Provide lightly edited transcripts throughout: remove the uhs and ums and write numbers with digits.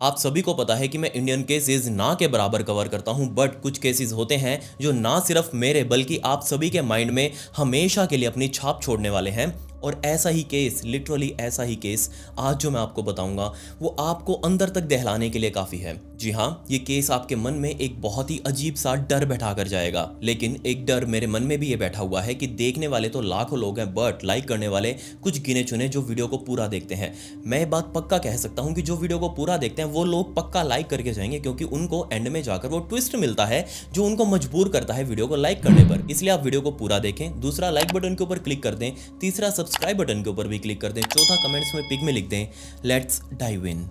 आप सभी को पता है कि मैं इंडियन केसेस ना के बराबर कवर करता हूं, बट कुछ केसेस होते हैं जो ना सिर्फ मेरे बल्कि आप सभी के माइंड में हमेशा के लिए अपनी छाप छोड़ने वाले हैं। और ऐसा ही केस, लिटरली ऐसा ही केस आज जो मैं आपको बताऊंगा वो आपको अंदर तक दहलाने के लिए काफ़ी है। जी हाँ, ये केस आपके मन में एक बहुत ही अजीब सा डर बैठा कर जाएगा। लेकिन एक डर मेरे मन में भी ये बैठा हुआ है कि देखने वाले तो लाखों लोग हैं, बट लाइक करने वाले कुछ गिने चुने जो वीडियो को पूरा देखते हैं। मैं ये बात पक्का कह सकता हूं कि जो वीडियो को पूरा देखते हैं वो लोग पक्का लाइक करके जाएंगे, क्योंकि उनको एंड में जाकर वो ट्विस्ट मिलता है जो उनको मजबूर करता है वीडियो को लाइक करने पर। इसलिए आप वीडियो को पूरा देखें, दूसरा लाइक बटन के ऊपर क्लिक कर दें, तीसरा सब्सक्राइब बटन के ऊपर भी क्लिक कर दें, चौथा कमेंट्स में पिग में लिख दें लेट्स डाइव इन।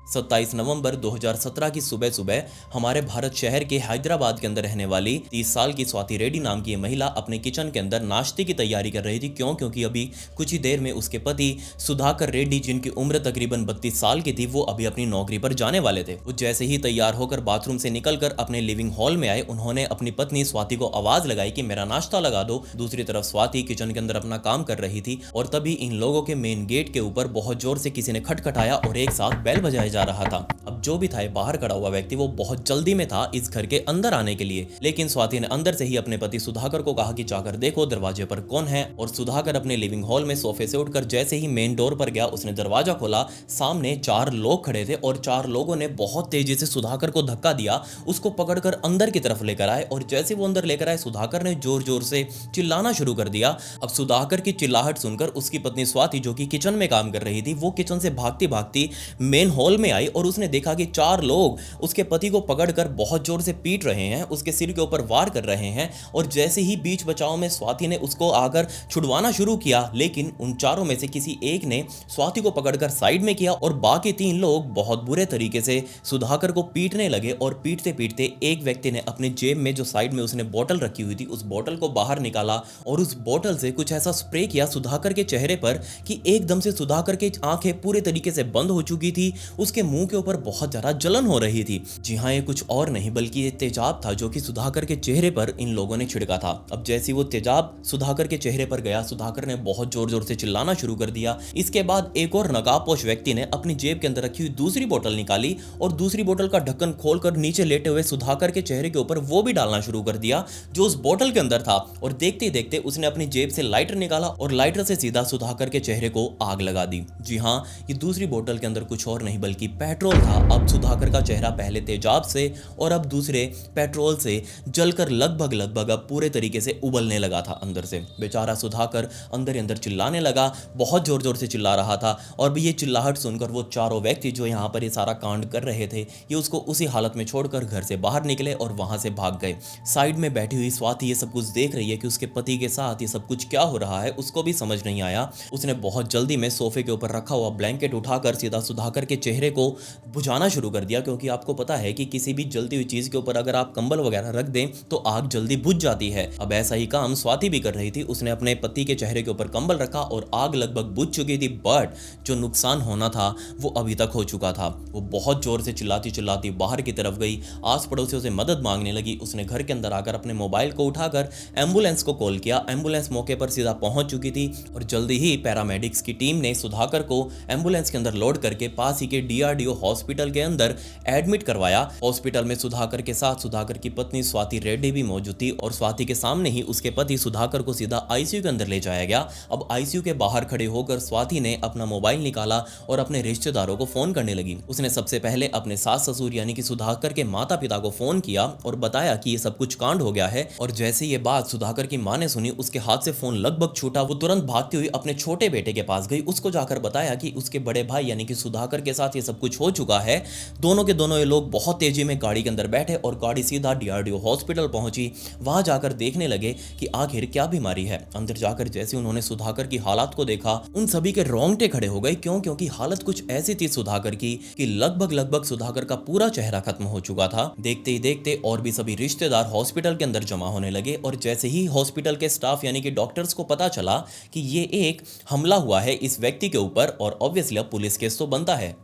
27 नवंबर 2017 की सुबह सुबह हमारे भारत शहर के हैदराबाद के अंदर रहने वाली 30 साल की स्वाति रेड्डी नाम की ये महिला अपने किचन के अंदर नाश्ते की तैयारी कर रही थी। क्योंकि अभी कुछ ही देर में उसके पति सुधाकर रेड्डी, जिनकी उम्र तकरीबन 32 साल की थी, वो अभी अपनी नौकरी पर जाने वाले थे। वो जैसे ही तैयार होकर बाथरूम से निकलकर अपने लिविंग हॉल में आए, उन्होंने अपनी पत्नी स्वाति को आवाज लगाई कि मेरा नाश्ता लगा दो। दूसरी तरफ स्वाति किचन के अंदर अपना काम कर रही थी और तभी इन लोगों के मेन गेट के ऊपर बहुत जोर से किसी ने खटखटाया और एक साथ बेल बजाया जा रहा था। अब जो भी था बाहर खड़ा हुआ व्यक्ति वो बहुत जल्दी में था इस घर के अंदर आने के लिए, लेकिन स्वाति ने अंदर से ही अपने पति सुधाकर को कहा कि जाकर देखो दरवाजे पर कौन है। और सुधाकर अपने लिविंग हॉल में सोफे से उठकर जैसे ही मेन डोर पर गया, उसने दरवाजा खोला, सामने 4 लोग खड़े थे और 4 लोगों ने बहुत तेजी से सुधाकर को धक्का दिया, उसको पकड़कर अंदर की तरफ लेकर आए। और जैसे वो अंदर लेकर आए, सुधाकर ने जोर जोर से चिल्लाना शुरू कर दिया। अब सुधाकर की चिल्लाहट सुनकर उसकी पत्नी स्वाति, जो कि किचन में काम कर रही थी, वो किचन से भागती भागती मेन हॉल में आई और उसने देखा कि 4 लोग उसके पति को पकड़कर बहुत जोर से पीट रहे हैं, उसके सिर के ऊपर वार कर रहे हैं। और जैसे ही बीच बचाव में स्वाति ने उसको आकर छुड़वाना शुरू किया, लेकिन उन चारों में से किसी एक ने स्वाति को पकड़कर साइड में किया और बाकी 3 लोग बहुत बुरे तरीके से सुधाकर को पीटने लगे। और पीटते पीटते एक व्यक्ति ने अपने जेब में जो साइड में उसने बोतल रखी हुई थी, उस बोतल को बाहर निकाला और उस बोतल से कुछ ऐसा स्प्रे किया सुधाकर के चेहरे पर कि एकदम से सुधाकर की आंखें पूरे तरीके से बंद हो चुकी थी, उसके मुंह के ऊपर बहुत ज्यादा जलन हो रही थी। जी हाँ, ये कुछ और नहीं बल्कि ये तेजाब था जो कि सुधाकर के चेहरे पर इन लोगों ने छिड़का था। अब जैसे वो तेजाब सुधाकर के चेहरे पर गया, सुधाकर ने बहुत जोर जोर से चिल्लाना शुरू कर दिया। इसके बाद एक और नकाबपोश व्यक्ति ने अपनी जेब के अंदर रखी हुई दूसरी बोतल निकाली और दूसरी बोतल का ढक्कन खोलकर नीचे लेटे हुए सुधाकर के चेहरे के ऊपर वो भी डालना शुरू कर दिया जो उस बोतल के अंदर था। और देखते ही देखते उसने अपनी जेब से लाइटर निकाला और लाइटर से सीधा सुधाकर के चेहरे को आग लगा दी। जी हाँ, ये दूसरी बोतल के अंदर कुछ और नहीं बल्कि पेट्रोल था। अब सुधाकर का चेहरा पहले तेजाब से और अब दूसरे पेट्रोल से जलकर लगभग अब पूरे तरीके से उबलने लगा था अंदर से। बेचारा सुधाकर अंदर अंदर चिल्लाने लगा, बहुत जोर जोर से चिल्ला रहा था। और ये चिल्लाहट सुनकर वो चारों व्यक्ति जो यहाँ पर ये सारा कांड कर रहे थे, ये उसको उसी हालत में छोड़कर घर से बाहर निकले और वहां से भाग गए। साइड में बैठी हुई स्वाति ये सब कुछ देख रही है कि उसके पति के साथ ये सब कुछ क्या हो रहा है, उसको भी समझ नहीं आया। उसने बहुत जल्दी में सोफे के ऊपर रखा हुआ ब्लैंकेट उठाकर सीधा सुधाकर के चेहरे को बुझाना शुरू कर दिया, क्योंकि आपको पता है कि किसी भी जलती हुई चीज के ऊपर अगर आप कंबल वगैरह रख दें तो आग जल्दी बुझ जाती है। अब ऐसा ही काम स्वाति भी कर रही थी। उसने अपने पति के चेहरे के ऊपर कंबल रखा और आग लगभग बुझ चुकी थी, बट जो नुकसान होना था वो अभी तक हो चुका था। वो बहुत जोर से चिल्लाती चिल्लाती बाहर की तरफ गई, आस पड़ोसियों से मदद मांगने लगी। उसने घर के अंदर आकर अपने मोबाइल को उठाकर एम्बुलेंस को कॉल किया। एम्बुलेंस मौके पर सीधा पहुंच चुकी थी और जल्दी ही पैरामेडिक्स की टीम ने सुधाकर को एम्बुलेंस के अंदर लोड करके पास ही के डीआरडीओ हॉस्पिटल के अंदर एडमिट करवाया। हॉस्पिटल में सुधाकर के साथ सुधाकर की पत्नी स्वाति रेड्डी भी मौजूद थी और स्वाति के सामने ही उसके पति सुधाकर को सीधा आईसीयू के अंदर ले जाया गया। अब आईसीयू के बाहर खड़े होकर स्वाति ने अपना मोबाइल निकाला और अपने रिश्तेदारों को फोन करने लगी। उसने सबसे पहले अपने सास ससुर यानी कि सुधाकर के माता पिता को फोन किया और बताया कि ये सब कुछ कांड हो गया है। और जैसे ये बात सुधाकर की मां ने सुनी, उसके हाथ से फोन लगभग छूटा। वो तुरंत भागती हुई अपने छोटे बेटे के पास गई, उसको जाकर बताया कि उसके बड़े भाई यानी कि सुधाकर के साथ ये सब कुछ हो चुका है। दोनों के दोनों ये लोग बहुत तेजी में गाड़ी के अंदर बैठे और गाड़ी सीधा डीआरडीओ हॉस्पिटल पहुंची। वहां जाकर देखने लगे कि आखिर क्या बीमारी है। अंदर जाकर जैसे उन्होंने सुधाकर की हालत को देखा, उन सभी के रोंगटे खड़े हो गए। क्योंकि हालत कुछ ऐसी थी सुधाकर की कि लगभग सुधाकर का पूरा चेहरा खत्म हो चुका था। देखते ही देखते और भी सभी रिश्तेदार हॉस्पिटल के अंदर जमा होने लगे और जैसे ही हॉस्पिटल के स्टाफ यानी कि डॉक्टर्स को पता चला कि ये एक हमला हुआ है इस व्यक्ति के ऊपर और ऑब्वियसली अब पुलिस केस तो बनता है।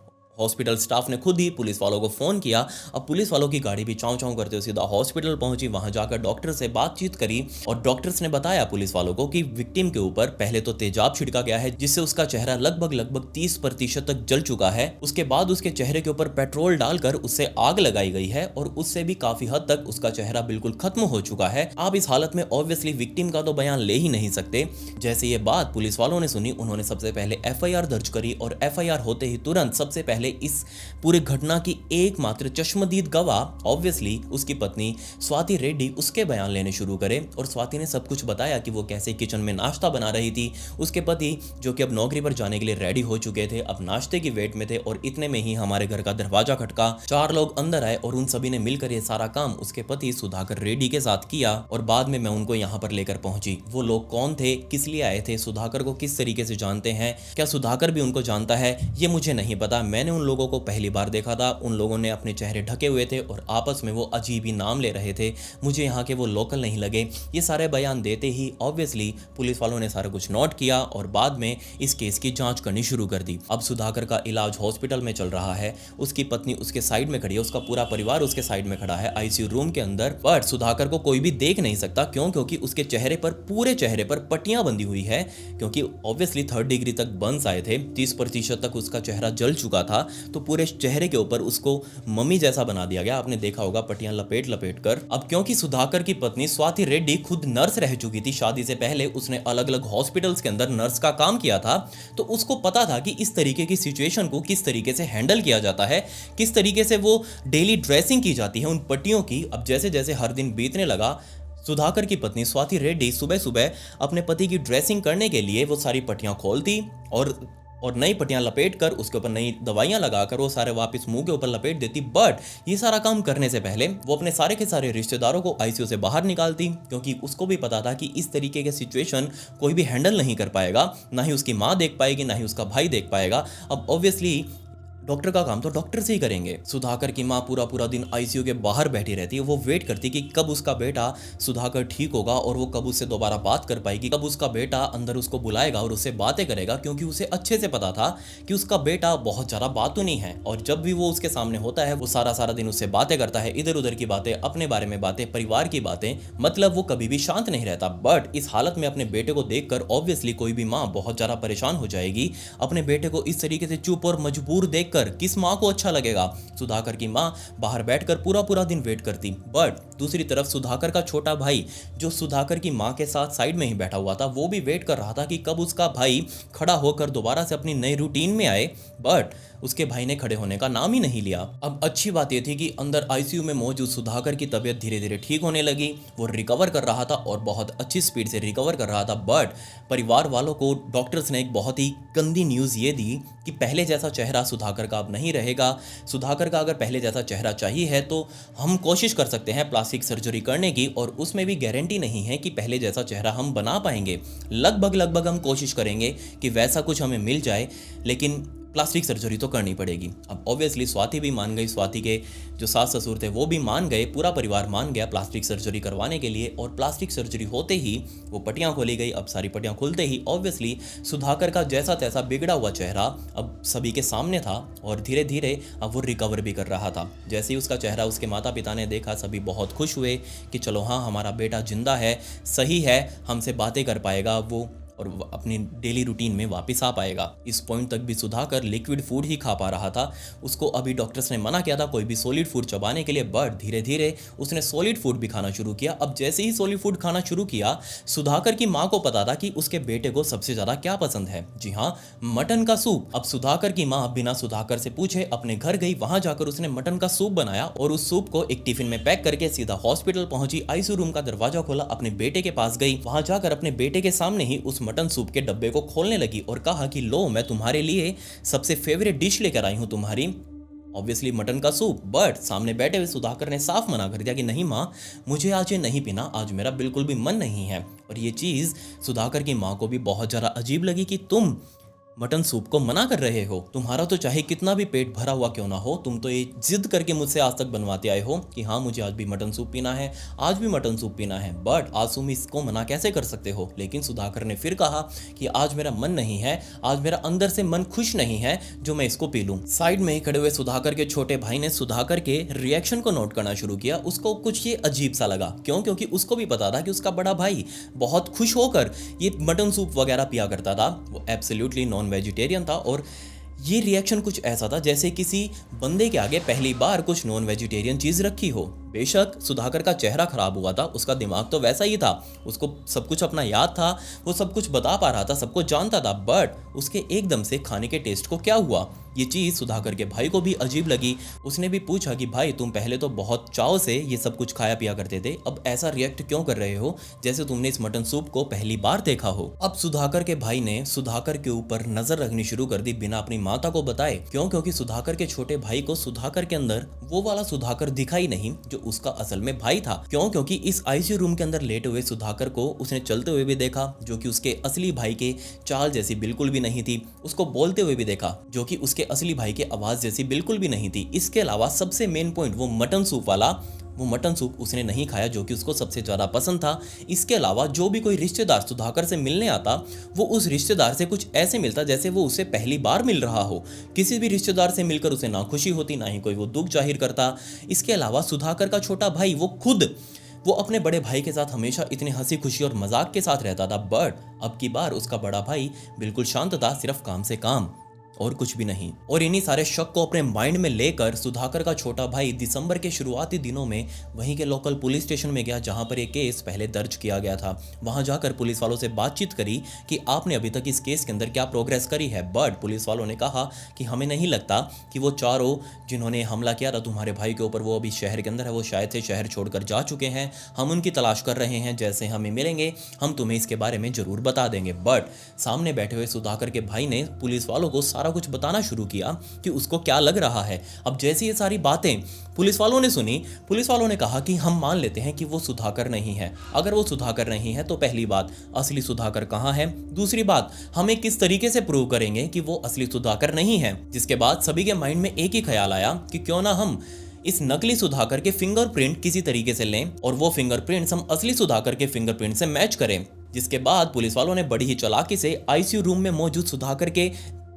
हॉस्पिटल स्टाफ ने खुद ही पुलिस वालों को फ़ोन किया। अब पुलिस वालों की गाड़ी भी चाँव चाँव करते हुए सीधा हॉस्पिटल पहुंची, वहां जाकर डॉक्टर से बातचीत करी और डॉक्टर्स ने बताया पुलिस वालों को कि विक्टिम के ऊपर पहले तो तेजाब छिड़का गया है, जिससे उसका चेहरा लगभग 30% तक जल चुका है। उसके बाद उसके चेहरे के ऊपर पेट्रोल डालकर उससे आग लगाई गई है और उससे भी काफी हद तक उसका चेहरा बिल्कुल खत्म हो चुका है। आप इस हालत में ऑब्वियसली विक्टिम का तो बयान ले ही नहीं सकते। जैसे ये बात पुलिस वालों ने सुनी, उन्होंने सबसे पहले एफआईआर दर्ज करी और एफआईआर होते ही तुरंत सबसे पहले इस पूरी घटना की एकमात्र चश्मदीद गवाह ऑब्वियसली उसकी पत्नी स्वाति रेड्डी उसके बयान लेने शुरू करे। और स्वाति ने सब कुछ बताया कि वो कैसे किचन में नाश्ता बना रही थी। उसके पति जो कि अब नौकरी पर जाने के लिए रेडी हो चुके थे, अब नाश्ते की वेट में थे और इतने में ही हमारे घर का दरवाजा खटका। 4 लोग अंदर आए और उन सभी ने मिलकर ये सारा काम उसके पति सुधाकर रेड्डी के साथ किया और बाद में मैं उनको यहाँ पर लेकर पहुंची। वो लोग कौन थे, किस लिए आए थे, सुधाकर को किस तरीके से जानते हैं, क्या सुधाकर भी उनको जानता है, ये मुझे नहीं पता। मैंने उन लोगों को पहली बार देखा था। उन लोगों ने अपने चेहरे ढके हुए थे और आपस में वो अजीब ही नाम ले रहे थे। मुझे यहाँ के वो लोकल नहीं लगे। ये सारे बयान देते ही ऑब्वियसली पुलिस वालों ने सारा कुछ नोट किया और बाद में इस केस की जांच करनी शुरू कर दी। अब सुधाकर का इलाज हॉस्पिटल में चल रहा है, उसकी पत्नी उसके साइड में खड़ी है, उसका पूरा परिवार उसके साइड में खड़ा है आईसीयू रूम के अंदर। बट सुधाकर को कोई भी देख नहीं सकता। क्यों? क्योंकि उसके चेहरे पर, पूरे चेहरे पर पट्टियां बंधी हुई है, क्योंकि ऑब्वियसली 3rd डिग्री तक बर्न्स आए थे, 30% तक उसका चेहरा जल चुका था। तो पूरे चेहरे के ऊपर उसको मम्मी जैसा बना दिया गया। आपने देखा होगा पट्टियां लपेट लपेट कर। अब क्योंकि सुधाकर की पत्नी स्वाति रेड्डी खुद नर्स रह चुकी थी शादी से पहले, उसने अलग अलग हॉस्पिटल्स के अंदर नर्स का काम किया था, तो उसको पता था कि इस तरीके की सिचुएशन को किस तरीके से हैंडल किया जाता है, किस तरीके से वो डेली ड्रेसिंग की जाती है उन पट्टियों की। अब जैसे जैसे हर दिन बीतने लगा, सुधाकर की पत्नी स्वाति रेड्डी सुबह सुबह अपने पति की ड्रेसिंग करने के लिए वो सारी पट्टियां खोलती और नई पट्टियां लपेट कर उसके ऊपर नई दवाइयां लगाकर वो सारे वापस मुंह के ऊपर लपेट देती। बट ये सारा काम करने से पहले वो अपने सारे के सारे रिश्तेदारों को आईसीयू से बाहर निकालती, क्योंकि उसको भी पता था कि इस तरीके के सिचुएशन कोई भी हैंडल नहीं कर पाएगा, ना ही उसकी माँ देख पाएगी, ना ही उसका भाई देख पाएगा। अब ऑब्वियसली डॉक्टर का काम तो डॉक्टर से ही करेंगे। सुधाकर की माँ पूरा दिन आईसीयू के बाहर बैठी रहती है। वो वेट करती कि कब उसका बेटा सुधाकर ठीक होगा और वो कब उससे दोबारा बात कर पाएगी, कब उसका बेटा अंदर उसको बुलाएगा और उससे बातें करेगा, क्योंकि उसे अच्छे से पता था कि उसका बेटा बहुत ज़्यादा बातूनी है और जब भी वो उसके सामने होता है वो सारा दिन उससे बातें करता है, इधर उधर की बातें, अपने बारे में बातें, परिवार की बातें, मतलब वो कभी भी शांत नहीं रहता। बट इस हालत में अपने बेटे को देखकर ऑब्वियसली कोई भी माँ बहुत ज़्यादा परेशान हो जाएगी। अपने बेटे को इस तरीके से चुप और मजबूर देख किस माँ को अच्छा लगेगा। सुधाकर की माँ बाहर बैठकर पूरा दिन वेट करती। बट दूसरी तरफ सुधाकर का छोटा भाई जो सुधाकर की माँ के साथ साइड में ही बैठा हुआ था, वो भी वेट कर रहा था कि कब उसका भाई खड़ा होकर दोबारा से अपनी नई रूटीन में आए। बट उसके भाई ने खड़े होने का नाम ही नहीं लिया। अब अच्छी बात यह थी कि अंदर आईसीयू में मौजूद सुधाकर की तबीयत धीरे धीरे ठीक होने लगी। वो रिकवर कर रहा था और बहुत अच्छी स्पीड से रिकवर कर रहा था। बट परिवार वालों को डॉक्टर्स ने एक बहुत ही गंदी न्यूज़ ये दी कि पहले जैसा चेहरा सुधाकर का अब नहीं रहेगा। सुधाकर का अगर पहले जैसा चेहरा चाहिए है तो हम कोशिश कर सकते हैं प्लास्टिक सर्जरी करने की, और उसमें भी गारंटी नहीं है कि पहले जैसा चेहरा हम बना पाएंगे। लगभग हम कोशिश करेंगे कि वैसा कुछ हमें मिल जाए, लेकिन प्लास्टिक सर्जरी तो करनी पड़ेगी। अब ऑब्वियसली स्वाति भी मान गई, स्वाति के जो सास ससुर थे वो भी मान गए, पूरा परिवार मान गया प्लास्टिक सर्जरी करवाने के लिए। और प्लास्टिक सर्जरी होते ही वो पट्टियां खोली गई। अब सारी पट्टियां खुलते ही ऑब्वियसली सुधाकर का जैसा तैसा बिगड़ा हुआ चेहरा अब सभी के सामने था और धीरे धीरे अब वो रिकवर भी कर रहा था। जैसे ही उसका चेहरा उसके माता पिता ने देखा, सभी बहुत खुश हुए कि चलो हाँ, हमारा बेटा जिंदा है, सही है, हमसे बातें कर पाएगा वो और अपनी डेली रूटीन में वापस आ पाएगा। इस पॉइंट तक भी सुधाकर लिक्विड फूड ही खा पा रहा था। उसको अभी डॉक्टर्स ने मना किया था कोई भी सॉलिड फूड चबाने के लिए, बट धीरे धीरे उसने सॉलिड फूड भी खाना शुरू किया। अब जैसे ही सॉलिड फूड खाना शुरू किया, सुधाकर की माँ को पता था कि उसके बेटे को सबसे ज़्यादा क्या पसंद है। जी हाँ, मटन का सूप। अब सुधाकर की माँ बिना सुधाकर से पूछे अपने घर गई, वहां जाकर उसने मटन का सूप बनाया और उस सूप को एक टिफिन में पैक करके सीधा हॉस्पिटल पहुंची। आईसीयू रूम का दरवाजा खोला, अपने बेटे के पास गई, वहां जाकर अपने बेटे के सामने ही उस मटन सूप के डब्बे को खोलने लगी और कहा कि लो, मैं तुम्हारे लिए सबसे फेवरेट डिश लेकर आई हूं तुम्हारी, ऑब्वियसली मटन का सूप। बट सामने बैठे हुए सुधाकर ने साफ मना कर दिया कि नहीं माँ, मुझे आज ये नहीं पीना, आज मेरा बिल्कुल भी मन नहीं है। और ये चीज़ सुधाकर की माँ को भी बहुत ज़्यादा अजीब लगी कि तुम मटन सूप को मना कर रहे हो? तुम्हारा तो चाहे कितना भी पेट भरा हुआ क्यों ना हो, तुम तो ये जिद करके मुझसे आज तक बनवाते आए हो कि हाँ मुझे आज भी मटन सूप पीना है, आज भी मटन सूप पीना है, बट आज तुम इसको मना कैसे कर सकते हो? लेकिन सुधाकर ने फिर कहा कि आज मेरा मन नहीं है, आज मेरा अंदर से मन खुश नहीं है जो मैं इसको पी लूं। साइड में ही खड़े हुए सुधाकर के छोटे भाई ने सुधाकर के रिएक्शन को नोट करना शुरू किया। उसको कुछ ये अजीब सा लगा, क्यों? क्योंकि उसको भी पता था कि उसका बड़ा भाई बहुत खुश होकर ये मटन सूप वगैरह पिया करता था। वो एब्सोल्युटली नॉन वेजिटेरियन था और ये रिएक्शन कुछ ऐसा था जैसे किसी बंदे के आगे पहली बार कुछ नॉन वेजिटेरियन चीज़ रखी हो। बेशक सुधाकर का चेहरा खराब हुआ था, उसका दिमाग तो वैसा ही था, उसको सब कुछ अपना याद था, वो सब कुछ बता पा रहा था, सबको जानता था, बट उसके एकदम से खाने के टेस्ट को क्या हुआ, ये चीज़ सुधाकर के भाई को भी अजीब लगी। उसने भी पूछा कि भाई तुम पहले तो बहुत चाव से ये सब कुछ खाया पिया करते थे, अब ऐसा रिएक्ट क्यों कर रहे हो जैसे तुमने इस मटन सूप को पहली बार देखा हो? अब सुधाकर के भाई ने सुधाकर के ऊपर नजर रखनी शुरू कर दी बिना अपनी माता को बताए। क्यों? क्योंकि सुधाकर के छोटे भाई को सुधाकर के अंदर वो वाला सुधाकर दिखा ही नहीं जो उसका असल में भाई था। क्यों? क्योंकि इस आईसीयू रूम के अंदर लेटे हुए सुधाकर को उसने चलते हुए भी देखा जो कि उसके असली भाई के चाल जैसी बिल्कुल भी नहीं थी, उसको बोलते हुए भी देखा जो कि उसके असली भाई के आवाज जैसी बिल्कुल भी नहीं थी। इसके अलावा सबसे मेन पॉइंट वो मटन सूप वाला, वो मटन सूप उसने नहीं खाया जो कि उसको सबसे ज़्यादा पसंद था। इसके अलावा जो भी कोई रिश्तेदार सुधाकर से मिलने आता वो उस रिश्तेदार से कुछ ऐसे मिलता जैसे वो उसे पहली बार मिल रहा हो। किसी भी रिश्तेदार से मिलकर उसे ना खुशी होती, ना ही कोई वो दुख जाहिर करता। इसके अलावा सुधाकर का छोटा भाई वो अपने बड़े भाई के साथ हमेशा इतनी हंसी खुशी और मजाक के साथ रहता था, बट अब की बार उसका बड़ा भाई बिल्कुल शांत था, सिर्फ काम से काम और कुछ भी नहीं। और इन्हीं सारे शक को अपने माइंड में लेकर सुधाकर का छोटा भाई दिसंबर के शुरुआती दिनों में वहीं के लोकल पुलिस स्टेशन में गया जहां पर एक केस पहले दर्ज किया गया था। वहां जाकर पुलिस वालों से बातचीत करी कि आपने अभी तक इस केस के अंदर क्या प्रोग्रेस करी है, बट पुलिस वालों ने कहा कि हमें नहीं लगता कि वो चारों जिन्होंने हमला किया था तुम्हारे भाई के ऊपर वो अभी शहर के अंदर है, वो शायद से शहर छोड़कर जा चुके हैं, हम उनकी तलाश कर रहे हैं, जैसे हमें मिलेंगे हम तुम्हें इसके बारे में जरूर बता देंगे। बट सामने बैठे हुए सुधाकर के भाई ने पुलिस वालों को सारा कुछ बताना शुरू किया कि उसको क्या लग रहा है। अब जैसी ये सारी बातें पुलिस वालों ने सुनी, पुलिस वालों ने कहा कि हम मान लेते हैं कि वो सुधाकर नहीं है। अगर वो सुधाकर नहीं है तो पहली बात असली सुधाकर कहाँ है, दूसरी बात हमें किस तरीके से प्रूव करेंगे कि वो असली सुधाकर नहीं है। जिसके बाद सभी के माइंड में एक ही ख्याल आया कि क्यों ना हम इस नकली सुधाकर के फिंगरप्रिंट किसी तरीके से लें और वो फिंगरप्रिंट्स हम असली सुधाकर के फिंगरप्रिंट से मैच करें। जिसके बाद पुलिस वालों ने बड़ी ही चालाकी से आईसीयू रूम में मौजूद सुधाकर के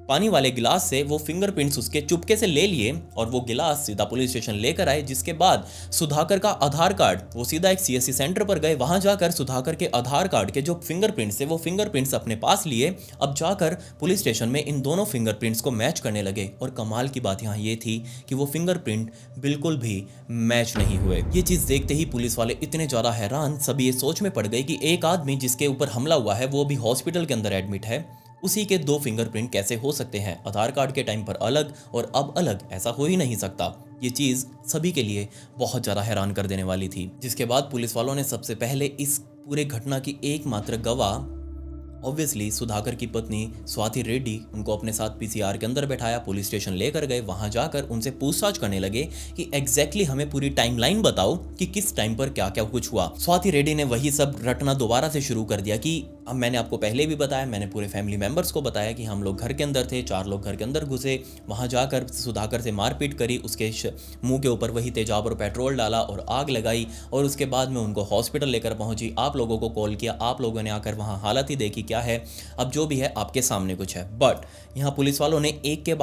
पानी वाले गिलास से वो फिंगरप्रिंट्स उसके चुपके से ले लिए और वो गिलास सीधा पुलिस स्टेशन लेकर आए। जिसके बाद सुधाकर का आधार कार्ड, वो सीधा एक सीएससी सेंटर पर गए, वहां जाकर सुधाकर के आधार कार्ड के जो फिंगरप्रिंट्स थे वो फिंगरप्रिंट्स अपने पास लिए। अब जाकर पुलिस स्टेशन में इन दोनों फिंगरप्रिंट्स को मैच करने लगे और कमाल की बात यहाँ ये थी कि वो फिंगरप्रिंट बिल्कुल भी मैच नहीं हुए। ये चीज देखते ही पुलिस वाले इतने ज्यादा हैरान, सभी ये सोच में पड़ गए कि एक आदमी जिसके ऊपर हमला हुआ है वो भी हॉस्पिटल के अंदर एडमिट है, उसी के दो फिंगरप्रिंट कैसे हो सकते हैं? आधार कार्ड के टाइम पर अलग और अब अलग, ऐसा हो ही नहीं सकता। ये चीज़ सभी के लिए बहुत ज़्यादा हैरान कर देने वाली थी। जिसके बाद पुलिस वालों ने सबसे पहले इस पूरे घटना की एकमात्र गवाह ऑब्वियसली सुधाकर की पत्नी स्वाति रेड्डी, उनको अपने साथ पीसीआर के अंदर बैठाया, पुलिस स्टेशन लेकर गए। वहां जाकर उनसे पूछताछ करने लगे कि एग्जैक्टली हमें पूरी टाइमलाइन बताओ कि किस टाइम पर क्या क्या कुछ हुआ। स्वाति रेड्डी ने वही सब रटना दोबारा से शुरू कर दिया कि अब मैंने आपको पहले भी बताया, मैंने पूरे फैमिली मेंबर्स को बताया कि हम लोग घर के अंदर थे, 4 लोग घर के अंदर घुसे, वहां जाकर सुधाकर से मारपीट करी, उसके मुंह के ऊपर वही तेजाब और पेट्रोल डाला और आग लगाई और उसके बाद में उनको हॉस्पिटल लेकर पहुंची। आप लोगों को कॉल किया, आप लोगों ने आकर वहां हालत ही देखी क्या है। अब जो भी है आपके सामने कुछ है, बट यहाँ पुलिस वालों ने एक के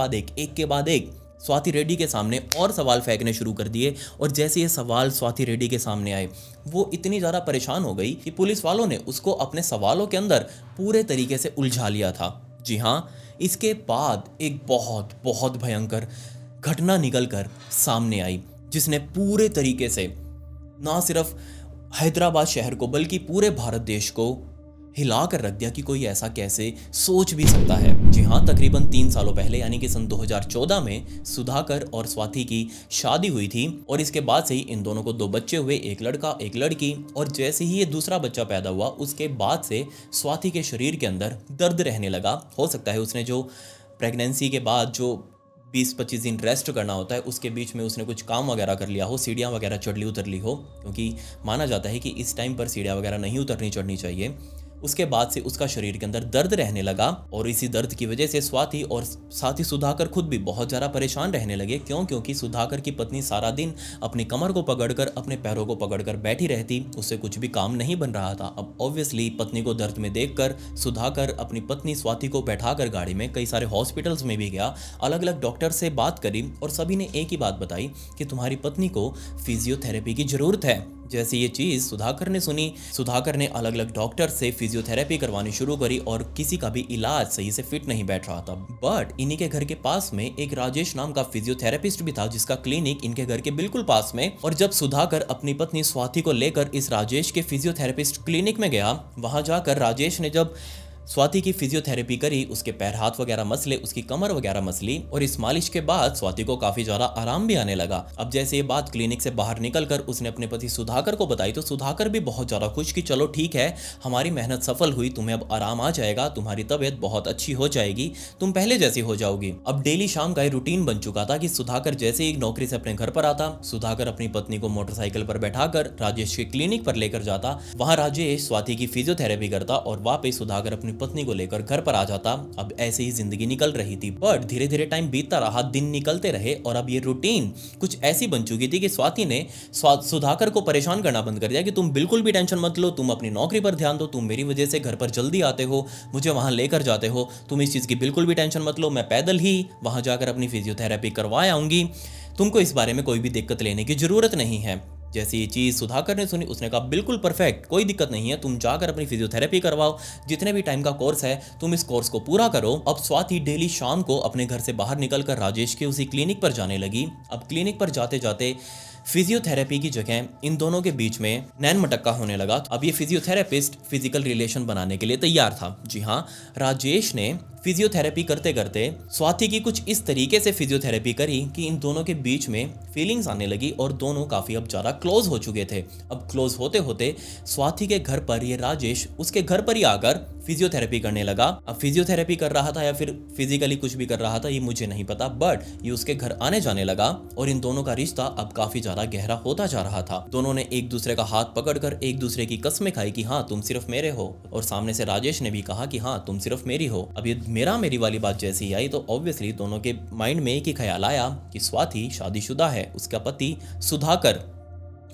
बाद एक स्वाति रेड्डी के सामने और सवाल फेंकने शुरू कर दिए। और जैसे ये सवाल स्वाति रेड्डी के सामने आए वो इतनी ज़्यादा परेशान हो गई कि पुलिस वालों ने उसको अपने सवालों के अंदर पूरे तरीके से उलझा लिया था। जी हाँ, इसके बाद एक बहुत बहुत भयंकर घटना निकल कर सामने आई जिसने पूरे तरीके से ना सिर्फ हैदराबाद शहर को बल्कि पूरे भारत देश को हिला कर रख दिया कि कोई ऐसा कैसे सोच भी सकता है। जी हाँ, तकरीबन 3 सालों पहले यानी कि सन 2014 में सुधाकर और स्वाति की शादी हुई थी और इसके बाद से ही इन दोनों को 2 बच्चे हुए, एक लड़का एक लड़की। और जैसे ही ये दूसरा बच्चा पैदा हुआ उसके बाद से स्वाति के शरीर के अंदर दर्द रहने लगा। हो सकता है उसने जो प्रेगनेंसी के बाद जो 20-25 दिन रेस्ट करना होता है उसके बीच में उसने कुछ काम वगैरह कर लिया हो, सीढ़ियाँ वगैरह चढ़ ली उतर ली हो, क्योंकि माना जाता है कि इस टाइम पर सीढ़ियाँ वगैरह नहीं उतरनी चढ़नी चाहिए। उसके बाद से उसका शरीर के अंदर दर्द रहने लगा और इसी दर्द की वजह से स्वाति और साथ ही सुधाकर खुद भी बहुत ज़्यादा परेशान रहने लगे। क्यों? क्योंकि सुधाकर की पत्नी सारा दिन अपनी कमर को पकड़कर, अपने पैरों को पकड़कर बैठी रहती, उससे कुछ भी काम नहीं बन रहा था। अब ऑब्वियसली पत्नी को दर्द में देखकर सुधाकर अपनी पत्नी स्वाति को बैठाकर गाड़ी में कई सारे हॉस्पिटल्स में भी गया, अलग अलग डॉक्टर से बात करी और सभी ने एक ही बात बताई कि तुम्हारी पत्नी को फिजियोथेरेपी की जरूरत है। जैसे ये चीज़ सुधाकर ने सुनी, सुधाकर ने अलग अलग डॉक्टर से फिजियोथेरेपी करवानी शुरू करी और किसी का भी इलाज सही से फिट नहीं बैठ रहा था। बट इन्हीं के घर के पास में एक राजेश नाम का फिजियोथेरेपिस्ट भी था जिसका क्लिनिक इनके घर के बिल्कुल पास में। और जब सुधाकर अपनी पत्नी स्वाति को लेकर इस राजेश के फिजियोथेरेपिस्ट क्लिनिक में गया, वहां जाकर राजेश ने जब स्वाति की फिजियोथेरेपी करी, उसके पैर हाथ वगैरह मसले, उसकी कमर वगैरह मसली और इस मालिश के बाद स्वाति को काफी ज्यादा आराम भी आने लगा। अब जैसे ये बात क्लिनिक से बाहर निकलकर उसने अपने पति सुधाकर को बताई तो सुधाकर भी बहुत ज्यादा खुश कि चलो ठीक है, हमारी मेहनत सफल हुई, तुम्हें अब आराम आ जाएगा, तुम्हारी तबीयत बहुत अच्छी हो जाएगी, तुम पहले जैसी हो जाओगी। अब डेली शाम का रूटीन बन चुका था कि सुधाकर जैसे ही नौकरी से अपने घर पर आता, सुधाकर अपनी पत्नी को मोटरसाइकिल पर बैठाकर राजेश के क्लिनिक पर लेकर जाता, वहां राजेश स्वाति की फिजियोथेरेपी करता और वापस सुधाकर अपनी पत्नी को लेकर घर पर आ जाता। अब ऐसे ही जिंदगी निकल रही थी। बट धीरे धीरे टाइम बीतता रहा, दिन निकलते रहे और अब ये रूटीन कुछ ऐसी बन चुकी थी कि स्वाति ने सुधाकर को परेशान करना बंद कर दिया कि तुम बिल्कुल भी टेंशन मत लो, तुम अपनी नौकरी पर ध्यान दो, तुम मेरी वजह से घर पर जल्दी आते हो, मुझे वहां लेकर जाते हो, तुम इस चीज की बिल्कुल भी टेंशन मत लो, मैं पैदल ही वहां जाकर अपनी फिजियोथेरेपी करवा आऊंगी, तुमको इस बारे में कोई भी दिक्कत लेने की जरूरत नहीं है। जैसे ये चीज़ सुधाकर ने सुनी, उसने कहा बिल्कुल परफेक्ट, कोई दिक्कत नहीं है, तुम जाकर अपनी फिजियोथेरेपी करवाओ, जितने भी टाइम का कोर्स है तुम इस कोर्स को पूरा करो। अब स्वाति डेली शाम को अपने घर से बाहर निकलकर राजेश के उसी क्लिनिक पर जाने लगी। अब क्लिनिक पर जाते जाते फिजियोथेरेपी की जगह इन दोनों के बीच में नैन मटक्का होने लगा। अब ये फिजियोथेरेपिस्ट फिजिकल रिलेशन बनाने के लिए तैयार था। जी हाँ, राजेश ने फिजियोथेरेपी करते करते स्वाति की कुछ इस तरीके से फिजियोथेरेपी करी कि इन दोनों के बीच में फीलिंग्स आने लगी और दोनों काफी अब ज्यादा क्लोज हो चुके थे। अब क्लोज होते होते स्वाति के घर पर ये राजेश उसके घर पर ही आकर फिजियोथेरेपी करने लगा। अब फिजियोथेरेपी कर रहा था या फिर फिजिकली कुछ भी कर रहा था ये मुझे नहीं पता, बट ये उसके घर आने जाने लगा और इन दोनों का रिश्ता अब काफी ज्यादा गहरा होता जा रहा था। दोनों ने एक दूसरे का हाथ पकड़कर एक दूसरे की कस्में खाई कि हाँ तुम सिर्फ मेरे हो, और सामने से राजेश ने भी कहा कि हाँ तुम सिर्फ मेरी हो। अब ये मेरी वाली बात जैसी ही आई तो ऑब्वियसली दोनों के माइंड में एक ही ख्याल आया कि स्वाति शादीशुदा है, उसका पति सुधाकर,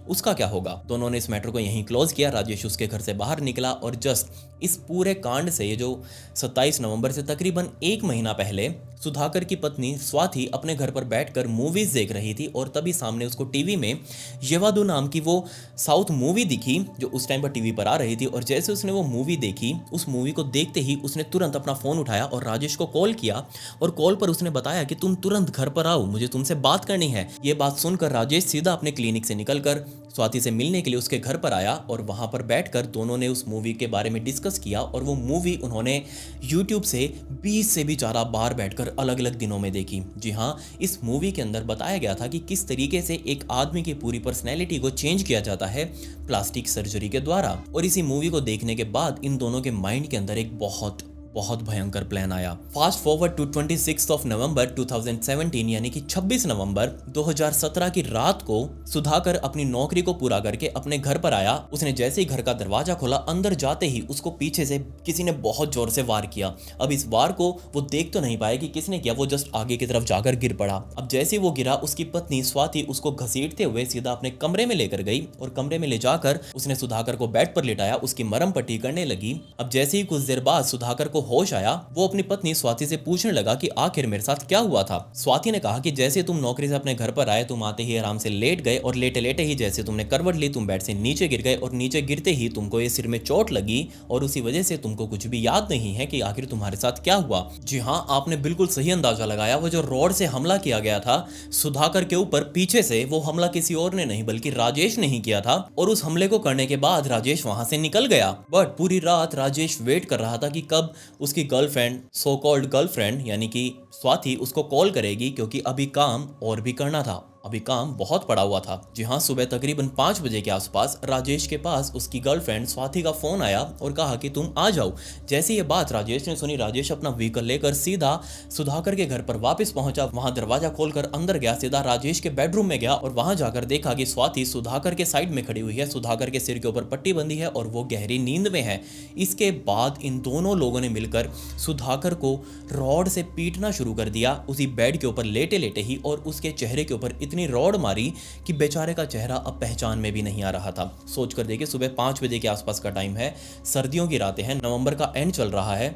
उसका क्या होगा। दोनों ने इस मैटर को यहीं क्लोज किया। राजेश उसके घर से बाहर निकला और जस्ट इस पूरे कांड से, ये जो 27 नवंबर से तकरीबन एक महीना पहले सुधाकर की पत्नी स्वाति अपने घर पर बैठकर मूवीज देख रही थी और तभी सामने उसको टीवी में येवादू नाम की वो साउथ मूवी दिखी जो उस टाइम पर टीवी पर आ रही थी। और जैसे उसने वो मूवी देखी, उस मूवी को देखते ही उसने तुरंत अपना फोन उठाया और राजेश को कॉल किया और कॉल पर उसने बताया कि तुम तुरंत घर पर आओ, मुझे तुमसे बात करनी है। ये बात सुनकर राजेश सीधा अपने क्लिनिक से निकलकर स्वाति से मिलने के लिए उसके घर पर आया और वहां पर बैठकर दोनों ने उस मूवी के बारे में डिस्कस किया और वो मूवी उन्होंने YouTube से 20 से भी ज़्यादा बार बैठकर अलग अलग दिनों में देखी। जी हाँ, इस मूवी के अंदर बताया गया था कि किस तरीके से एक आदमी की पूरी पर्सनैलिटी को चेंज किया जाता है प्लास्टिक सर्जरी के द्वारा। और इसी मूवी को देखने के बाद इन दोनों के माइंड के अंदर एक बहुत भयंकर प्लान आया। Fast forward to 26 of November 2017 यानी कि 26 नवंबर 2017 की रात को सुधाकर अपनी नौकरी को पूरा करके अपने घर पर आया। उसने जैसे ही घर का दरवाजा खोला, अंदर जाते ही उसको पीछे से किसी ने बहुत जोर से वार किया। अब इस वार को वो देख तो नहीं पाया कि किसने किया, वो जस्ट आगे की तरफ जाकर गिर पड़ा। अब जैसे ही वो गिरा, उसकी पत्नी स्वाति उसको घसीटते हुए सीधा अपने कमरे में लेकर गई और कमरे में ले जाकर उसने सुधाकर को बेड पर लिटाया, उसकी मरहम पट्टी करने लगी। अब जैसे ही कुछ देर बाद सुधाकर को होश आया, वो अपनी पत्नी स्वाति से पूछने लगा कि आखिर मेरे साथ क्या हुआ था। स्वाति ने कहा कि जैसे तुम नौकरी से अपने घर पर आए, तुम आते ही आराम से लेट गए और लेटे लेटे ही जैसे तुमने करवट ली, तुम बेड से नीचे गिर गए और नीचे गिरते ही तुमको ये सिर में चोट लगी और उसी वजह से तुमको कुछ भी याद नहीं है कि आखिर तुम्हारे साथ क्या हुआ। जी हाँ, आपने बिल्कुल सही अंदाजा लगाया। वो जो रॉड से हमला किया गया था सुधाकर के ऊपर पीछे से, वो हमला किसी और ने नहीं बल्कि राजेश ने ही किया था। और उस हमले को करने के बाद राजेश वहां से निकल गया। बट पूरी रात राजेश वेट कर रहा था कि कब उसकी गर्लफ्रेंड, सो कॉल्ड गर्लफ्रेंड यानी कि स्वाति, उसको कॉल करेगी, क्योंकि अभी काम और भी करना था। अभी काम बहुत पड़ा हुआ था। जी हाँ, सुबह तकरीबन 5 बजे के आसपास राजेश के पास उसकी गर्लफ्रेंड स्वाति का फोन आया और कहा कि तुम आ जाओ। जैसे ये बात राजेश ने सुनी, राजेश अपना व्हीकल लेकर सीधा सुधाकर के घर पर वापस पहुंचा। वहां दरवाजा खोलकर अंदर गया, सीधा राजेश के बेडरूम में गया और वहां जाकर देखा कि स्वाति सुधाकर के साइड में खड़ी हुई है। सुधाकर के सिर के ऊपर पट्टी बंधी है और वो गहरी नींद में है। इसके बाद इन दोनों लोगों ने मिलकर सुधाकर को रॉड से पीटना शुरू कर दिया, उसी बेड के ऊपर लेटे लेटे ही, और उसके चेहरे के ऊपर इतनी रॉड मारी कि बेचारे का चेहरा अब पहचान में भी नहीं आ रहा था। सोच कर देखिए, सुबह 5 बजे के आसपास का टाइम है, सर्दियों की रातें हैं, नवंबर का एंड चल रहा है।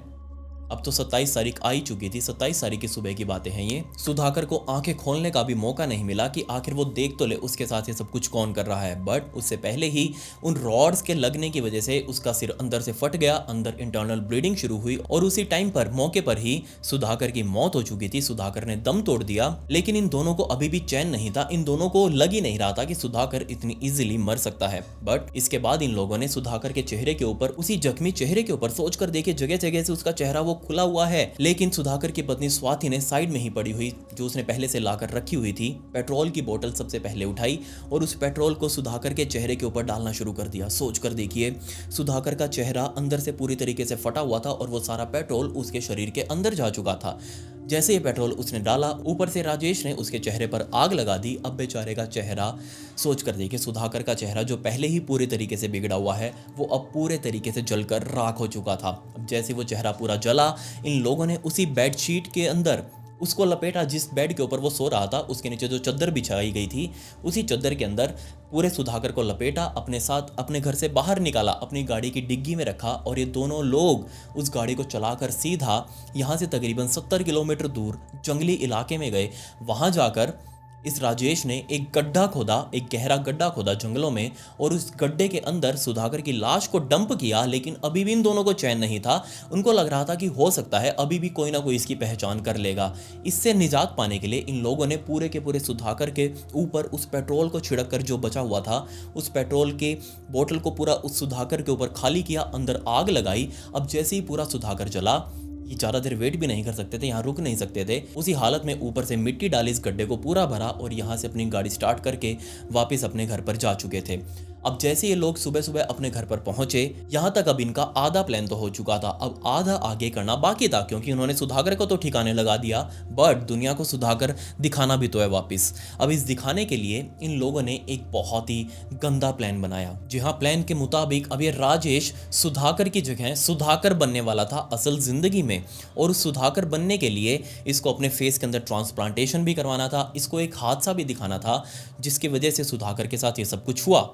अब तो 27 तारीख आ ही चुकी थी, 27 तारीख की सुबह की बातें हैं ये। सुधाकर को आंखें खोलने का भी मौका नहीं मिला कि आखिर वो देख तो ले उसके साथ ये सब कुछ कौन कर रहा है। बट उससे पहले ही उन रॉड्स के लगने की वजह से उसका सिर अंदर से फट गया, अंदर इंटरनल ब्लीडिंग शुरू हुई और उसी टाइम पर मौके पर ही सुधाकर की मौत हो चुकी थी। सुधाकर ने दम तोड़ दिया, लेकिन इन दोनों को अभी भी चैन नहीं था। इन दोनों को लग ही नहीं रहा था कि सुधाकर इतनी इजीली मर सकता है। बट इसके बाद इन लोगों ने सुधाकर के चेहरे के ऊपर, उसी जख्मी चेहरे के ऊपर सोच कर देखे, जगह जगह से उसका चेहरा वो खुला हुआ है, लेकिन सुधाकर की पत्नी स्वाति ने साइड में ही पड़ी हुई, जो उसने पहले से लाकर रखी हुई थी, पेट्रोल की बोतल सबसे पहले उठाई और उस पेट्रोल को सुधाकर के चेहरे के ऊपर डालना शुरू कर दिया। सोच कर देखिए, सुधाकर का चेहरा अंदर से पूरी तरीके से फटा हुआ था और वो सारा पेट्रोल उसके शरीर के अंदर जा चुका था। जैसे ये पेट्रोल उसने डाला, ऊपर से राजेश ने उसके चेहरे पर आग लगा दी। अब बेचारे का चेहरा, सोच कर देखिए, सुधाकर का चेहरा जो पहले ही पूरे तरीके से बिगड़ा हुआ है, वो अब पूरे तरीके से जलकर राख हो चुका था। अब जैसे वो चेहरा पूरा जला, इन लोगों ने उसी बेडशीट के अंदर उसको लपेटा, जिस बेड के ऊपर वो सो रहा था उसके नीचे जो चद्दर बिछाई गई थी, उसी चद्दर के अंदर पूरे सुधाकर को लपेटा, अपने साथ अपने घर से बाहर निकाला, अपनी गाड़ी की डिग्गी में रखा और ये दोनों लोग उस गाड़ी को चलाकर सीधा यहाँ से तकरीबन 70 किलोमीटर दूर जंगली इलाके में गए। वहाँ जाकर इस राजेश ने एक गड्ढा खोदा, एक गहरा गड्ढा खोदा जंगलों में, और उस गड्ढे के अंदर सुधाकर की लाश को डंप किया। लेकिन अभी भी इन दोनों को चैन नहीं था। उनको लग रहा था कि हो सकता है अभी भी कोई ना कोई इसकी पहचान कर लेगा। इससे निजात पाने के लिए इन लोगों ने पूरे के पूरे सुधाकर के ऊपर उस पेट्रोल को छिड़क कर, जो बचा हुआ था, उस पेट्रोल के बोतल को पूरा उस सुधाकर के ऊपर खाली किया, अंदर आग लगाई। अब जैसे ही पूरा सुधाकर जला, ये ज़्यादा देर वेट भी नहीं कर सकते थे, यहाँ रुक नहीं सकते थे। उसी हालत में ऊपर से मिट्टी डाली, इस गड्ढे को पूरा भरा और यहाँ से अपनी गाड़ी स्टार्ट करके वापस अपने घर पर जा चुके थे। अब जैसे ये लोग सुबह सुबह अपने घर पर पहुंचे, यहाँ तक अब इनका आधा प्लान तो हो चुका था, अब आधा आगे करना बाकी था, क्योंकि उन्होंने सुधाकर को तो ठिकाने लगा दिया, बट दुनिया को सुधाकर दिखाना भी तो है वापस। अब इस दिखाने के लिए इन लोगों ने एक बहुत ही गंदा प्लान बनाया। जी हाँ, प्लान के मुताबिक अब ये राजेश सुधाकर की जगह सुधाकर बनने वाला था असल जिंदगी में, और उस सुधाकर बनने के लिए इसको अपने फेस के अंदर ट्रांसप्लांटेशन भी करवाना था, इसको एक हादसा भी दिखाना था जिसकी वजह से सुधाकर के साथ ये सब कुछ हुआ।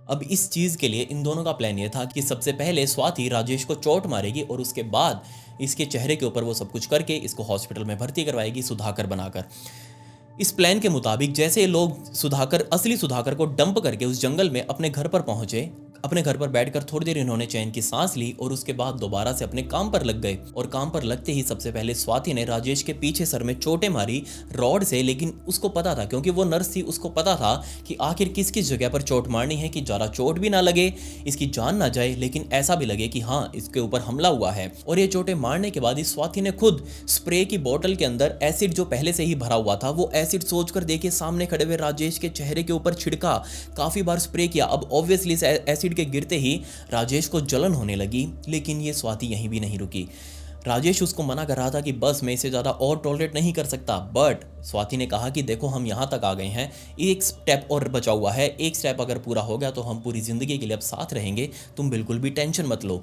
अब इस चीज़ के लिए इन दोनों का प्लान ये था कि सबसे पहले स्वाति राजेश को चोट मारेगी और उसके बाद इसके चेहरे के ऊपर वो सब कुछ करके इसको हॉस्पिटल में भर्ती करवाएगी सुधाकर बनाकर। इस प्लान के मुताबिक जैसे लोग असली सुधाकर को डंप करके उस जंगल में अपने घर पर पहुंचे, अपने घर पर बैठकर थोड़ी देर इन्होंने चैन की सांस ली और उसके बाद दोबारा से अपने काम पर लग गए। और काम पर लगते ही सबसे पहले स्वाति ने राजेश के पीछे सर में चोटें मारी रॉड से, लेकिन उसको पता था, क्योंकि वो नर्स थी, उसको पता था कि आखिर किस किस जगह पर चोट मारनी है कि ज़्यादा चोट भी ना लगे, इसकी जान ना जाए, लेकिन ऐसा भी लगे कि हाँ इसके ऊपर हमला हुआ है। और ये चोटें मारने के बाद इस स्वाति ने खुद स्प्रे की बोतल के अंदर एसिड जो पहले से ही भरा हुआ था, वो एसिड सोच कर देखिए सामने खड़े हुए राजेश के चेहरे के ऊपर छिड़का, काफ़ी बार स्प्रे किया। अब ऑब्वियसली एसिड के गिरते ही राजेश को जलन होने लगी, लेकिन ये स्वाति यहीं भी नहीं रुकी। राजेश उसको मना कर रहा था कि बस मैं इससे ज़्यादा और टॉलरेट नहीं कर सकता, बट स्वाति ने कहा कि देखो हम यहाँ तक आ गए हैं, एक स्टेप और बचा हुआ है, एक स्टेप अगर पूरा हो गया तो हम पूरी ज़िंदगी के लिए अब साथ रहेंगे, तुम बिल्कुल भी टेंशन मत लो।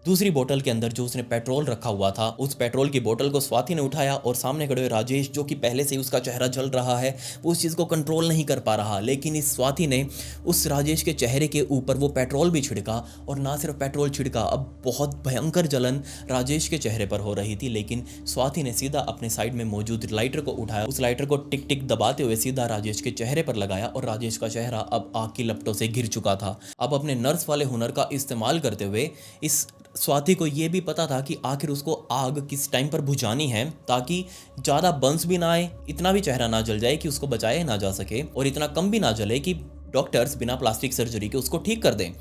दूसरी बोतल के अंदर जो उसने पेट्रोल रखा हुआ था, उस पेट्रोल की बोतल को स्वाति ने उठाया और सामने खड़े हुए राजेश, जो कि पहले से ही उसका चेहरा जल रहा है, वो उस चीज़ को कंट्रोल नहीं कर पा रहा, लेकिन इस स्वाति ने उस राजेश के चेहरे के ऊपर वो पेट्रोल भी छिड़का। और ना सिर्फ पेट्रोल छिड़का, अब बहुत भयंकर जलन राजेश के चेहरे पर हो रही थी, लेकिन स्वाति ने सीधा अपने साइड में मौजूद लाइटर को उठाया, उस लाइटर को टिक टिक दबाते हुए सीधा राजेश के चेहरे पर लगाया और राजेश का चेहरा अब आग की लपटों से घिर चुका था। अब अपने नर्स वाले हुनर का इस्तेमाल करते हुए इस स्वाति को ये भी पता था कि आखिर उसको आग किस टाइम पर बुझानी है, ताकि ज़्यादा बंस भी ना आए, इतना भी चेहरा ना जल जाए कि उसको बचाया ना जा सके, और इतना कम भी ना जले कि डॉक्टर्स बिना प्लास्टिक सर्जरी के उसको ठीक कर दें।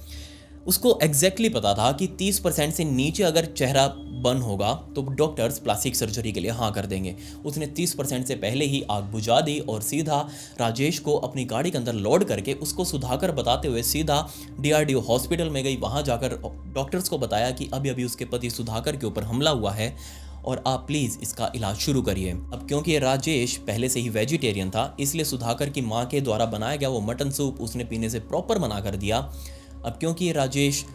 उसको एग्जैक्टली पता था कि 30% से नीचे अगर चेहरा बन होगा तो डॉक्टर्स प्लास्टिक सर्जरी के लिए हाँ कर देंगे। उसने 30% से पहले ही आग बुझा दी और सीधा राजेश को अपनी गाड़ी के अंदर लोड करके उसको सुधाकर बताते हुए सीधा DRDO हॉस्पिटल में गई। वहाँ जाकर डॉक्टर्स को बताया कि अभी अभी उसके पति सुधाकर के ऊपर हमला हुआ है और आप प्लीज़ इसका इलाज शुरू करिए। अब क्योंकि ये राजेश पहले से ही वेजिटेरियन था, इसलिए सुधाकर की माँ के द्वारा बनाया गया वो मटन सूप उसने पीने से प्रॉपर मना कर दिया। अब क्योंकि ये राजेश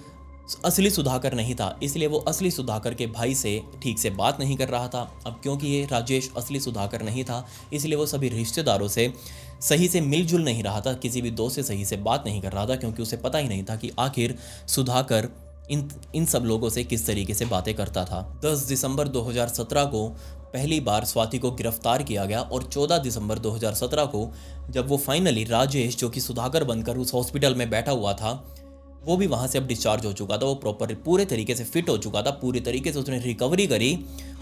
असली सुधाकर नहीं था, इसलिए वो असली सुधाकर के भाई से ठीक से बात नहीं कर रहा था। अब क्योंकि ये राजेश असली सुधाकर नहीं था, इसलिए वो सभी रिश्तेदारों से सही से मिलजुल नहीं रहा था, किसी भी दोस्त से सही से बात नहीं कर रहा था, क्योंकि उसे पता ही नहीं था कि आखिर सुधाकर इन सब लोगों से किस तरीके से बातें करता था। 10 दिसंबर 2017 को पहली बार स्वाति को गिरफ्तार किया गया और 14 दिसंबर 2017 को जब वो फाइनली राजेश, जो कि सुधाकर बनकर उस हॉस्पिटल में बैठा हुआ था, वो भी वहाँ से अब डिस्चार्ज हो चुका था। वो प्रॉपर पूरे तरीके से फिट हो चुका था, पूरी तरीके से उसने रिकवरी करी,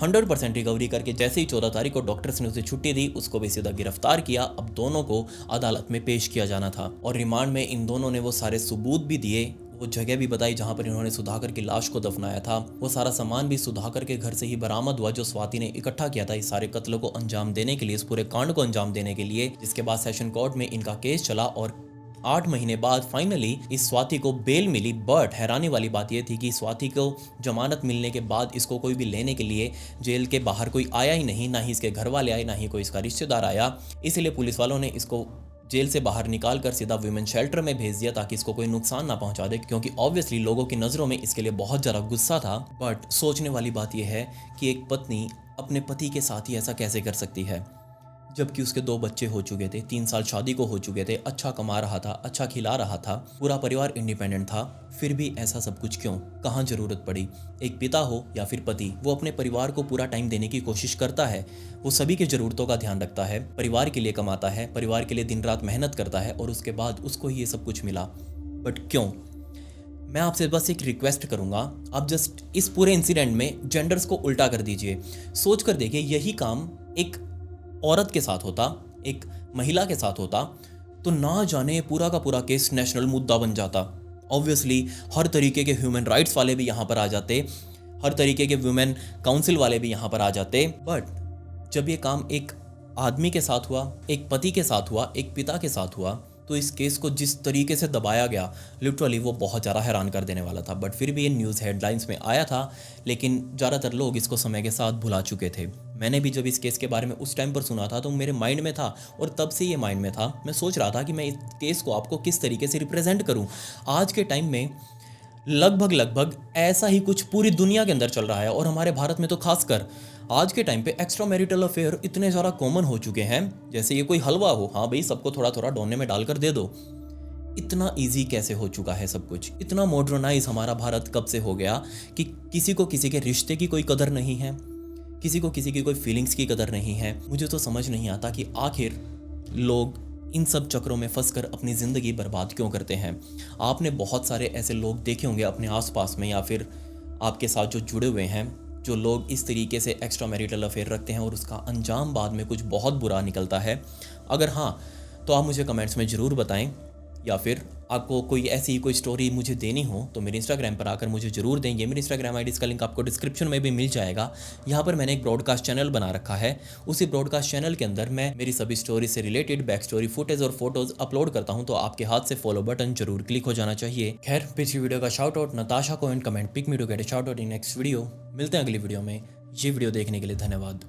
100% रिकवरी करके जैसे ही 14 तारीख को डॉक्टर्स ने उसे छुट्टी दी, उसको भी सीधा गिरफ्तार किया। अब दोनों को अदालत में पेश किया जाना था और रिमांड में इन दोनों ने वो सारे सबूत भी दिए, वो जगह भी बताई जहाँ पर इन्होंने सुधाकर की लाश को दफनाया था। वो सारा सामान भी सुधाकर के घर से ही बरामद हुआ जो स्वाति ने इकट्ठा किया था इस सारे कत्लों को अंजाम देने के लिए, इस पूरे कांड को अंजाम देने के लिए। जिसके बाद सेशन कोर्ट में इनका केस चला और 8 महीने बाद फाइनली इस स्वाति को बेल मिली। बट हैरानी वाली बात यह थी कि स्वाति को जमानत मिलने के बाद इसको कोई भी लेने के लिए जेल के बाहर कोई आया ही नहीं, ना ही इसके घर वाले आए, ना ही कोई इसका रिश्तेदार आया। इसलिए पुलिस वालों ने इसको जेल से बाहर निकाल कर सीधा वुमेन शेल्टर में भेज दिया ताकि इसको कोई नुकसान ना पहुंचा दे, क्योंकि ऑब्वियसली लोगों की नज़रों में इसके लिए बहुत ज़्यादा गुस्सा था। बट सोचने वाली बात यह है कि एक पत्नी अपने पति के साथ ही ऐसा कैसे कर सकती है, जबकि उसके 2 बच्चे हो चुके थे, 3 साल शादी को हो चुके थे, अच्छा कमा रहा था, अच्छा खिला रहा था, पूरा परिवार इंडिपेंडेंट था, फिर भी ऐसा सब कुछ क्यों? कहाँ ज़रूरत पड़ी? एक पिता हो या फिर पति, वो अपने परिवार को पूरा टाइम देने की कोशिश करता है, वो सभी की ज़रूरतों का ध्यान रखता है, परिवार के लिए कमाता है, परिवार के लिए दिन रात मेहनत करता है और उसके बाद उसको ही ये सब कुछ मिला। बट क्यों? मैं आपसे बस एक रिक्वेस्ट करूंगा, आप जस्ट इस पूरे इंसिडेंट में जेंडर्स को उल्टा कर दीजिए। सोच कर देखिए, यही काम एक औरत के साथ होता, एक महिला के साथ होता, तो ना जाने पूरा का पूरा केस नेशनल मुद्दा बन जाता। ऑब्वियसली हर तरीके के ह्यूमन राइट्स वाले भी यहाँ पर आ जाते, हर तरीके के वुमेन काउंसिल वाले भी यहाँ पर आ जाते। बट जब ये काम एक आदमी के साथ हुआ, एक पति के साथ हुआ, एक पिता के साथ हुआ, तो इस केस को जिस तरीके से दबाया गया, लिटरली वो बहुत ज़्यादा हैरान कर देने वाला था। बट फिर भी ये न्यूज़ हेडलाइंस में आया था, लेकिन ज़्यादातर लोग इसको समय के साथ भुला चुके थे। मैंने भी जब इस केस के बारे में उस टाइम पर सुना था तो मेरे माइंड में था, और तब से ये माइंड में था, मैं सोच रहा था कि मैं इस केस को आपको किस तरीके से रिप्रेजेंट करूँ। आज के टाइम में लगभग ऐसा ही कुछ पूरी दुनिया के अंदर चल रहा है, और हमारे भारत में तो खासकर आज के टाइम पे एक्स्ट्रा मैरिटल अफेयर इतने ज़्यादा कॉमन हो चुके हैं, जैसे ये कोई हलवा हो, हाँ भाई सबको थोड़ा थोड़ा डोने में डालकर दे दो। इतना इजी कैसे हो चुका है सब कुछ? इतना मॉडर्नाइज हमारा भारत कब से हो गया कि किसी को किसी के रिश्ते की कोई कदर नहीं है, किसी को किसी की कोई फीलिंग्स की कदर नहीं है। मुझे तो समझ नहीं आता कि आखिर लोग इन सब चक्रों में फंसकर अपनी ज़िंदगी बर्बाद क्यों करते हैं। आपने बहुत सारे ऐसे लोग देखे होंगे अपने आसपास में, या फिर आपके साथ जो जुड़े हुए हैं, जो लोग इस तरीके से एक्स्ट्रा मैरिटल अफेयर रखते हैं और उसका अंजाम बाद में कुछ बहुत बुरा निकलता है। अगर हाँ, तो आप मुझे कमेंट्स में ज़रूर बताएं, या फिर आपको कोई ऐसी कोई स्टोरी मुझे देनी हो तो मेरे इंस्टाग्राम पर आकर मुझे ज़रूर दें। ये मेरी इंस्टाग्राम आईडी, इसका लिंक आपको डिस्क्रिप्शन में भी मिल जाएगा। यहाँ पर मैंने एक ब्रॉडकास्ट चैनल बना रखा है, उसी ब्रॉडकास्ट चैनल के अंदर मैं मेरी सभी स्टोरी से रिलेटेड बैक स्टोरी फुटेज और फोटोज़ अपलोड करता हूँ, तो आपके हाथ से फॉलो बटन जरूर क्लिक हो जाना चाहिए। खैर, पिछली वीडियो का शाउट आउट नताशा को and comment pick me to get a shout out in next video. मिलते हैं अगली वीडियो में। ये वीडियो देखने के लिए धन्यवाद।